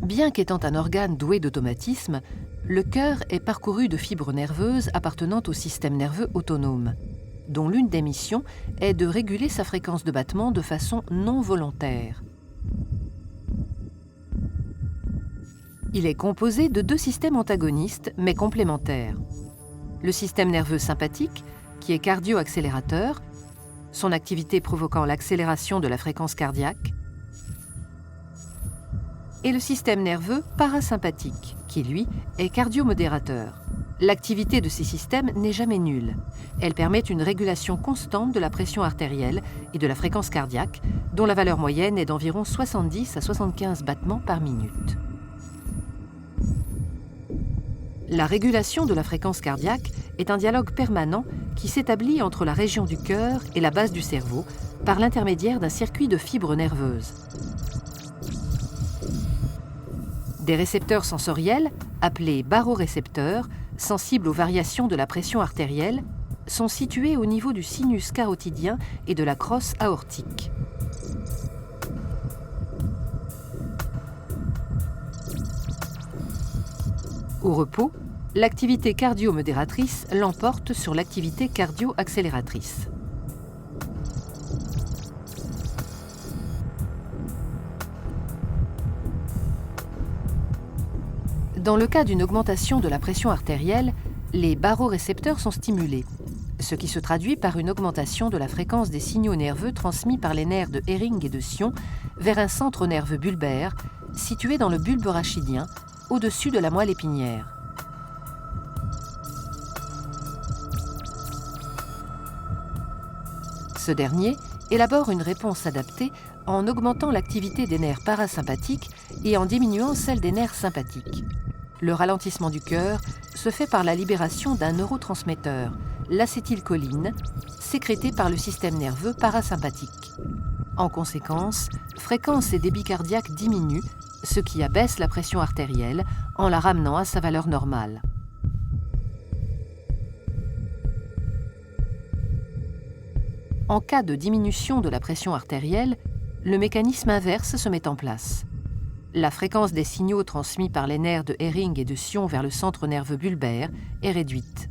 Bien qu'étant un organe doué d'automatisme, le cœur est parcouru de fibres nerveuses appartenant au système nerveux autonome, dont l'une des missions est de réguler sa fréquence de battement de façon non volontaire. Il est composé de deux systèmes antagonistes mais complémentaires. Le système nerveux sympathique, qui est cardio-accélérateur, son activité provoquant l'accélération de la fréquence cardiaque, et le système nerveux parasympathique, qui lui est cardiomodérateur. L'activité de ces systèmes n'est jamais nulle. Elle permet une régulation constante de la pression artérielle et de la fréquence cardiaque, dont la valeur moyenne est d'environ 70 à 75 battements par minute. La régulation de la fréquence cardiaque est un dialogue permanent qui s'établit entre la région du cœur et la base du cerveau par l'intermédiaire d'un circuit de fibres nerveuses. Des récepteurs sensoriels, appelés barorécepteurs, sensibles aux variations de la pression artérielle, sont situés au niveau du sinus carotidien et de la crosse aortique. Au repos, l'activité cardio-modératrice l'emporte sur l'activité cardio-accélératrice. Dans le cas d'une augmentation de la pression artérielle, les barorécepteurs sont stimulés, ce qui se traduit par une augmentation de la fréquence des signaux nerveux transmis par les nerfs de Hering et de Sion vers un centre nerveux bulbaire situé dans le bulbe rachidien, au-dessus de la moelle épinière. Ce dernier élabore une réponse adaptée en augmentant l'activité des nerfs parasympathiques et en diminuant celle des nerfs sympathiques. Le ralentissement du cœur se fait par la libération d'un neurotransmetteur, l'acétylcholine, sécrété par le système nerveux parasympathique. En conséquence, fréquence et débit cardiaque diminuent, ce qui abaisse la pression artérielle en la ramenant à sa valeur normale. En cas de diminution de la pression artérielle, le mécanisme inverse se met en place. La fréquence des signaux transmis par les nerfs de Hering et de Sion vers le centre nerveux bulbaire est réduite.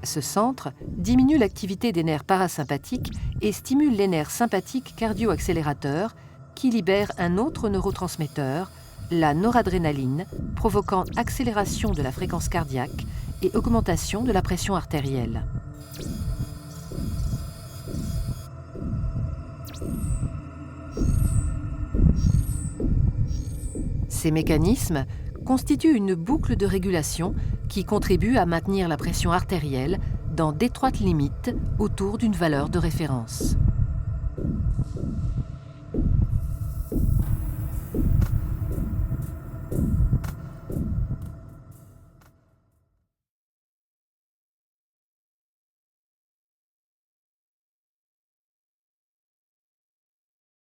Ce centre diminue l'activité des nerfs parasympathiques et stimule les nerfs sympathiques cardio-accélérateurs qui libèrent un autre neurotransmetteur, la noradrénaline, provoquant accélération de la fréquence cardiaque et augmentation de la pression artérielle. Ces mécanismes constituent une boucle de régulation qui contribue à maintenir la pression artérielle dans d'étroites limites autour d'une valeur de référence.